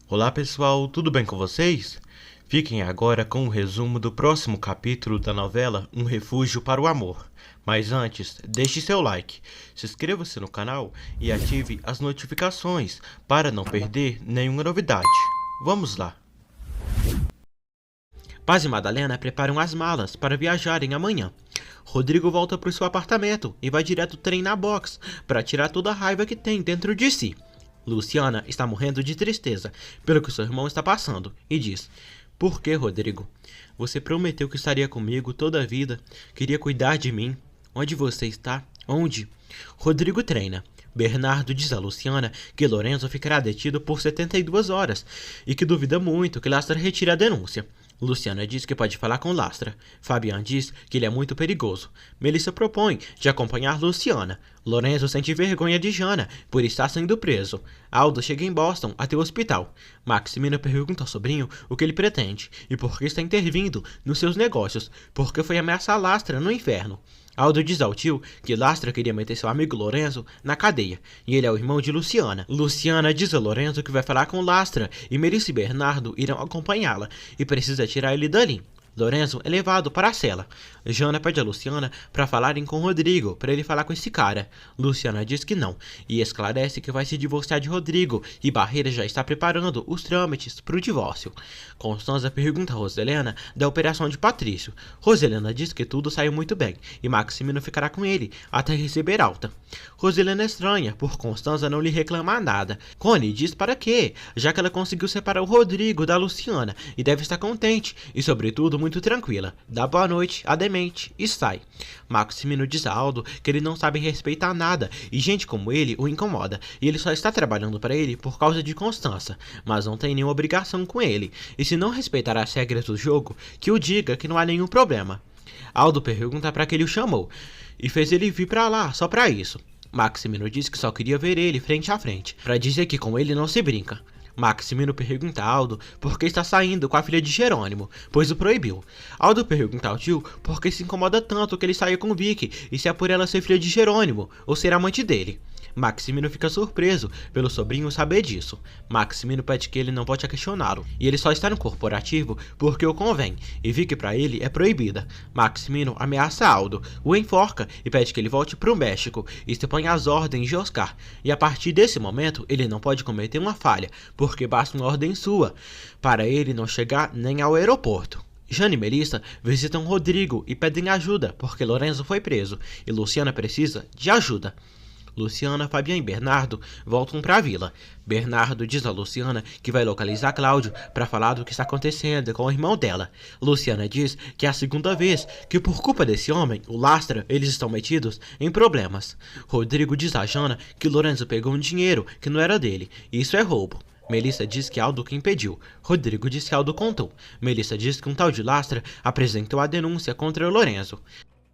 Olá pessoal, tudo bem com vocês? Fiquem agora com o resumo do próximo capítulo da novela Um Refúgio para o Amor. Mas antes, deixe seu like, se inscreva-se no canal e ative as notificações para não perder nenhuma novidade. Vamos lá! Paz e Madalena preparam as malas para viajarem amanhã. Rodrigo volta para o seu apartamento e vai direto treinar boxe para tirar toda a raiva que tem dentro de si. Luciana está morrendo de tristeza pelo que seu irmão está passando e diz: "Por que, Rodrigo? Você prometeu que estaria comigo toda a vida, queria cuidar de mim. Onde você está? Onde?" Rodrigo treina. Bernardo diz a Luciana que Lorenzo ficará detido por 72 horas e que duvida muito que Lastra retire a denúncia. Luciana diz que pode falar com Lastra. Fabian diz que ele é muito perigoso. Melissa propõe de acompanhar Luciana. Lorenzo sente vergonha de Jana por estar sendo preso. Aldo chega em Boston até o hospital. Maximino pergunta ao sobrinho o que ele pretende e por que está intervindo nos seus negócios, porque foi ameaçar Lastra no inferno. Aldo diz ao tio que Lastra queria meter seu amigo Lorenzo na cadeia, e ele é o irmão de Luciana. Luciana diz a Lorenzo que vai falar com Lastra, e Melissa e Bernardo irão acompanhá-la, e precisa tirar ele dali. Lorenzo é levado para a cela. Jana pede a Luciana para falarem com Rodrigo, para ele falar com esse cara. Luciana diz que não, e esclarece que vai se divorciar de Rodrigo, e Barreira já está preparando os trâmites para o divórcio. Constanza pergunta a Roselena da operação de Patrício. Roselena diz que tudo saiu muito bem, e Maximino ficará com ele até receber alta. Roselena é estranha, por Constanza não lhe reclamar nada. Connie diz para quê, já que ela conseguiu separar o Rodrigo da Luciana, e deve estar contente, e sobretudo muito tranquila. Dá boa noite a demente e sai. Maximino diz a Aldo que ele não sabe respeitar nada e gente como ele o incomoda, e ele só está trabalhando para ele por causa de Constança, mas não tem nenhuma obrigação com ele, e se não respeitar as regras do jogo, que o diga que não há nenhum problema. Aldo pergunta para que ele o chamou e fez ele vir para lá só para isso. Maximino diz que só queria ver ele frente a frente, para dizer que com ele não se brinca. Maximino pergunta a Aldo por que está saindo com a filha de Jerônimo, pois o proibiu. Aldo pergunta ao tio por que se incomoda tanto que ele saia com Vicky e se é por ela ser filha de Jerônimo ou ser amante dele. Maximino fica surpreso pelo sobrinho saber disso. Maximino pede que ele não volte a questioná-lo, e ele só está no corporativo porque o convém, e Vicky para ele é proibida. Maximino ameaça Aldo, o enforca e pede que ele volte para o México e se põe às ordens de Oscar, e a partir desse momento ele não pode cometer uma falha, porque basta uma ordem sua para ele não chegar nem ao aeroporto. Jana e Melissa visitam Rodrigo e pedem ajuda porque Lorenzo foi preso e Luciana precisa de ajuda. Luciana, Fabian e Bernardo voltam para a vila. Bernardo diz a Luciana que vai localizar Cláudio para falar do que está acontecendo com o irmão dela. Luciana diz que é a segunda vez que por culpa desse homem, o Lastra, eles estão metidos em problemas. Rodrigo diz a Jana que Lorenzo pegou um dinheiro que não era dele, e isso é roubo. Melissa diz que Aldo que impediu. Rodrigo diz que Aldo contou. Melissa diz que um tal de Lastra apresentou a denúncia contra Lorenzo.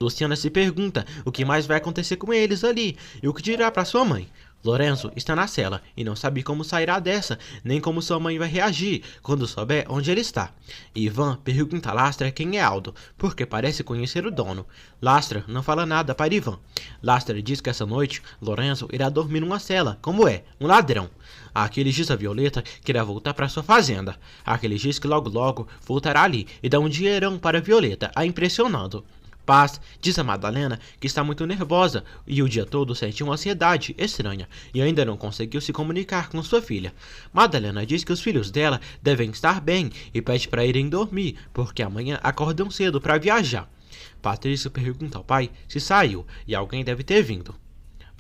Luciana se pergunta o que mais vai acontecer com eles ali e o que dirá para sua mãe. Lorenzo está na cela e não sabe como sairá dessa, nem como sua mãe vai reagir quando souber onde ele está. Ivan pergunta a Lastra quem é Aldo, porque parece conhecer o dono. Lastra não fala nada para Ivan. Lastra diz que essa noite Lorenzo irá dormir numa cela, como é, um ladrão. Aquele diz a Violeta que irá voltar para sua fazenda. Aquele diz que logo voltará ali e dá um dinheirão para Violeta, a impressionando. Paz diz a Madalena que está muito nervosa e o dia todo sente uma ansiedade estranha e ainda não conseguiu se comunicar com sua filha. Madalena diz que os filhos dela devem estar bem e pede para irem dormir porque amanhã acordam cedo para viajar. Patrício pergunta ao pai se saiu e alguém deve ter vindo.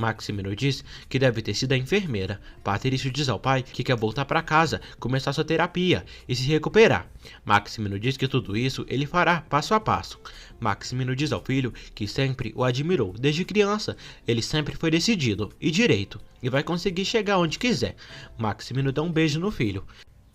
Maximino diz que deve ter sido a enfermeira. Patrício diz ao pai que quer voltar para casa, começar sua terapia e se recuperar. Maximino diz que tudo isso ele fará passo a passo. Maximino diz ao filho que sempre o admirou desde criança. Ele sempre foi decidido e direito e vai conseguir chegar onde quiser. Maximino dá um beijo no filho.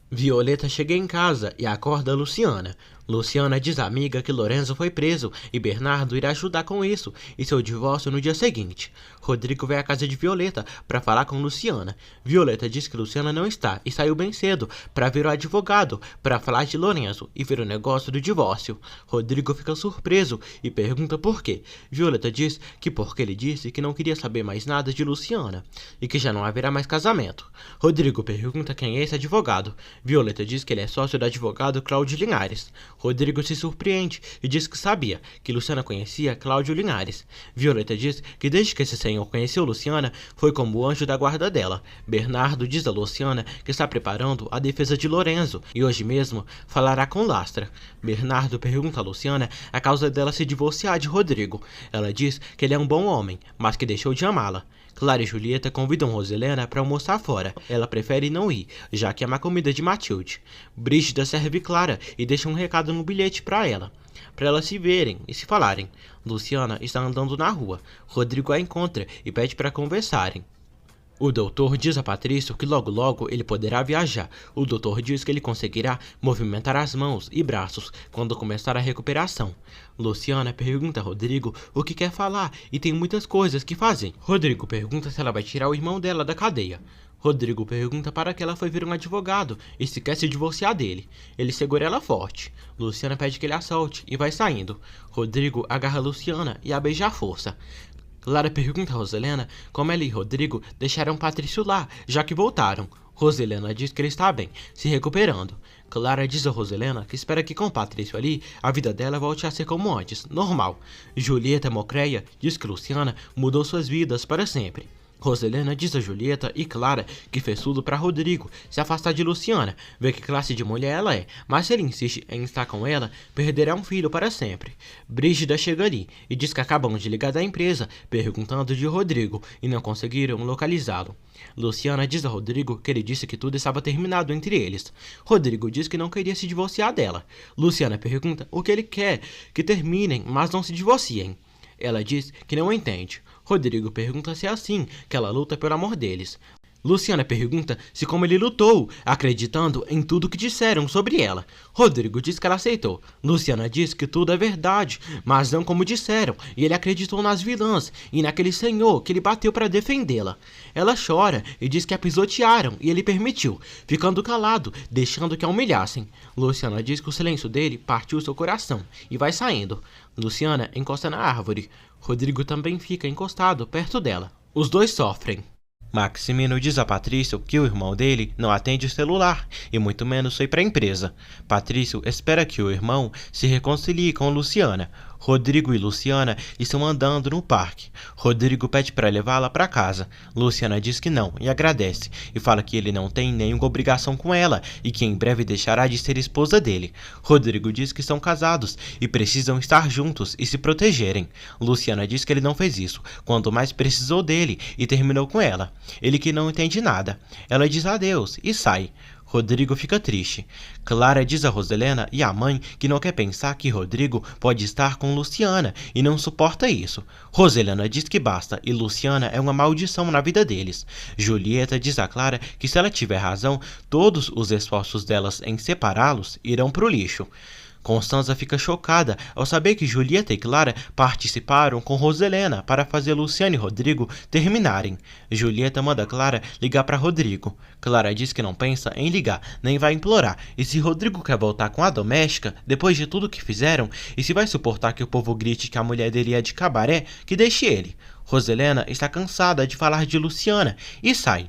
Violeta chega em casa e acorda Luciana. Luciana diz à amiga que Lorenzo foi preso e Bernardo irá ajudar com isso e seu divórcio no dia seguinte. Rodrigo vai à casa de Violeta para falar com Luciana. Violeta diz que Luciana não está e saiu bem cedo para ver o advogado para falar de Lorenzo e ver o negócio do divórcio. Rodrigo fica surpreso e pergunta por quê. Violeta diz que porque ele disse que não queria saber mais nada de Luciana e que já não haverá mais casamento. Rodrigo pergunta quem é esse advogado. Violeta diz que ele é sócio do advogado Cláudio Linhares. Rodrigo se surpreende e diz que sabia que Luciana conhecia Cláudio Linhares. Violeta diz que desde que esse senhor conheceu Luciana, foi como o anjo da guarda dela. Bernardo diz a Luciana que está preparando a defesa de Lorenzo e hoje mesmo falará com Lastra. Bernardo pergunta a Luciana a causa dela se divorciar de Rodrigo. Ela diz que ele é um bom homem, mas que deixou de amá-la. Clara e Julieta convidam Roselena para almoçar fora. Ela prefere não ir, já que ama a comida de Matilde. Brígida serve Clara e deixa um recado no bilhete para elas se verem e se falarem. Luciana está andando na rua. Rodrigo a encontra e pede para conversarem. O doutor diz a Patrício que logo ele poderá viajar. O doutor diz que ele conseguirá movimentar as mãos e braços quando começar a recuperação. Luciana pergunta a Rodrigo o que quer falar e tem muitas coisas que fazer. Rodrigo pergunta se ela vai tirar o irmão dela da cadeia. Rodrigo pergunta para que ela foi ver um advogado e se quer se divorciar dele. Ele segura ela forte. Luciana pede que ele a solte e vai saindo. Rodrigo agarra Luciana e a beija à força. Clara pergunta a Roselena como ela e Rodrigo deixaram Patrício lá, já que voltaram. Roselena diz que ele está bem, se recuperando. Clara diz a Roselena que espera que com Patrício ali, a vida dela volte a ser como antes, normal. Julieta Mocreia diz que Luciana mudou suas vidas para sempre. Roselena diz a Julieta e Clara que fez tudo para Rodrigo se afastar de Luciana, ver que classe de mulher ela é, mas se ele insiste em estar com ela, perderá um filho para sempre. Brígida chega ali e diz que acabam de ligar da empresa, perguntando de Rodrigo e não conseguiram localizá-lo. Luciana diz a Rodrigo que ele disse que tudo estava terminado entre eles. Rodrigo diz que não queria se divorciar dela. Luciana pergunta o que ele quer que terminem, mas não se divorciem. Ela diz que não entende. Rodrigo pergunta se é assim que ela luta pelo amor deles. Luciana pergunta se como ele lutou, acreditando em tudo que disseram sobre ela. Rodrigo diz que ela aceitou. Luciana diz que tudo é verdade, mas não como disseram, e ele acreditou nas vilãs e naquele senhor que ele bateu para defendê-la. Ela chora e diz que a pisotearam e ele permitiu, ficando calado, deixando que a humilhassem. Luciana diz que o silêncio dele partiu seu coração e vai saindo. Luciana encosta na árvore. Rodrigo também fica encostado perto dela. Os dois sofrem. Maximino diz a Patrício que o irmão dele não atende o celular e muito menos foi para a empresa. Patrício espera que o irmão se reconcilie com Luciana. Rodrigo e Luciana estão andando no parque. Rodrigo pede para levá-la para casa. Luciana diz que não e agradece e fala que ele não tem nenhuma obrigação com ela e que em breve deixará de ser esposa dele. Rodrigo diz que são casados e precisam estar juntos e se protegerem. Luciana diz que ele não fez isso quando mais precisou dele e terminou com ela. Ele que não entende nada. Ela diz adeus e sai. Rodrigo fica triste. Clara diz a Roselena e à mãe que não quer pensar que Rodrigo pode estar com Luciana e não suporta isso. Roselena diz que basta e Luciana é uma maldição na vida deles. Julieta diz a Clara que se ela tiver razão, todos os esforços delas em separá-los irão pro lixo. Constanza fica chocada ao saber que Julieta e Clara participaram com Roselena para fazer Luciana e Rodrigo terminarem. Julieta manda Clara ligar para Rodrigo. Clara diz que não pensa em ligar, nem vai implorar, e se Rodrigo quer voltar com a doméstica, depois de tudo que fizeram, e se vai suportar que o povo grite que a mulher dele é de cabaré, que deixe ele. Roselena está cansada de falar de Luciana e sai.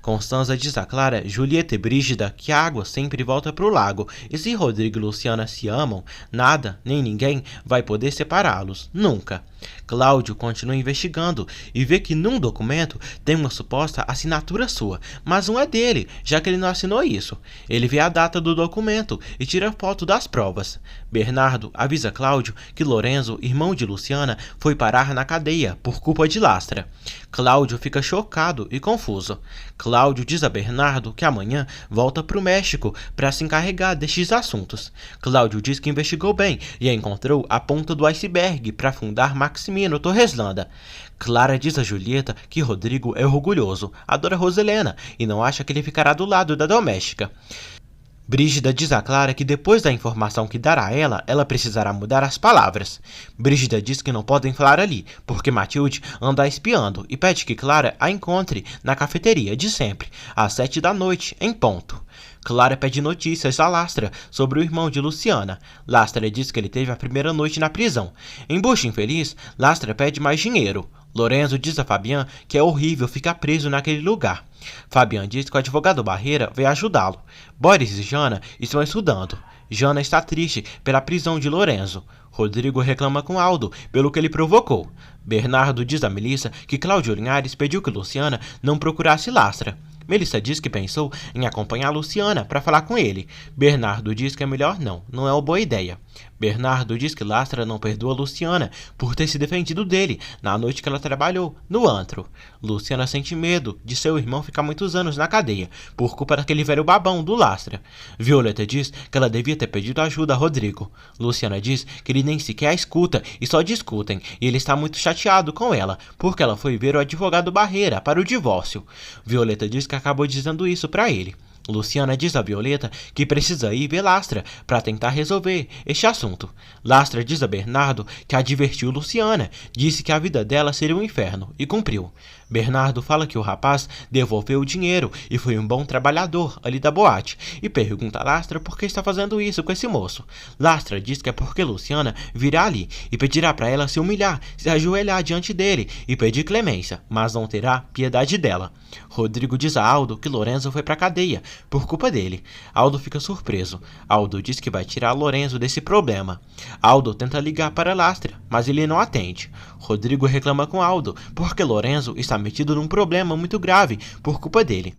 Constanza diz a Clara, Julieta e Brígida que a água sempre volta para o lago e se Rodrigo e Luciana se amam, nada nem ninguém vai poder separá-los, nunca. Cláudio continua investigando e vê que num documento tem uma suposta assinatura sua, mas não é dele, já que ele não assinou isso. Ele vê a data do documento e tira foto das provas. Bernardo avisa Cláudio que Lorenzo, irmão de Luciana, foi parar na cadeia por culpa de Lastra. Cláudio fica chocado e confuso. Cláudio diz a Bernardo que amanhã volta para o México para se encarregar destes assuntos. Cláudio diz que investigou bem e encontrou a ponta do iceberg para fundar Maximino Torreslanda. Clara diz a Julieta que Rodrigo é orgulhoso, adora Roselena e não acha que ele ficará do lado da doméstica. Brígida diz a Clara que depois da informação que dará a ela, ela precisará mudar as palavras. Brígida diz que não podem falar ali, porque Matilde anda a espiando e pede que Clara a encontre na cafeteria de sempre, às 7 da noite, em ponto. Clara pede notícias a Lastra sobre o irmão de Luciana. Lastra diz que ele teve a primeira noite na prisão. Em bucha infeliz, Lastra pede mais dinheiro. Lorenzo diz a Fabian que é horrível ficar preso naquele lugar. Fabian diz que o advogado Barreira veio ajudá-lo. Boris e Jana estão estudando. Jana está triste pela prisão de Lorenzo. Rodrigo reclama com Aldo pelo que ele provocou. Bernardo diz a Melissa que Cláudio Linhares pediu que Luciana não procurasse Lastra. Melissa diz que pensou em acompanhar Luciana para falar com ele. Bernardo diz que é melhor não é uma boa ideia. Bernardo diz que Lastra não perdoa Luciana por ter se defendido dele na noite que ela trabalhou no antro. Luciana sente medo de seu irmão ficar muitos anos na cadeia por culpa daquele velho babão do Lastra. Violeta diz que ela devia ter pedido ajuda a Rodrigo. Luciana diz que ele nem sequer a escuta e só discutem, e ele está muito chateado com ela porque ela foi ver o advogado Barreira para o divórcio. Violeta diz que acabou dizendo isso para ele. Luciana diz a Violeta que precisa ir ver Lastra para tentar resolver este assunto. Lastra diz a Bernardo que advertiu Luciana, disse que a vida dela seria um inferno e cumpriu. Bernardo fala que o rapaz devolveu o dinheiro e foi um bom trabalhador ali da boate e pergunta a Lastra por que está fazendo isso com esse moço. Lastra diz que é porque Luciana virá ali e pedirá para ela se humilhar, se ajoelhar diante dele e pedir clemência, mas não terá piedade dela. Rodrigo diz a Aldo que Lorenzo foi para a cadeia por culpa dele. Aldo fica surpreso. Aldo diz que vai tirar Lorenzo desse problema. Aldo tenta ligar para Lastra, mas ele não atende. Rodrigo reclama com Aldo porque Lorenzo está metido num problema muito grave por culpa dele.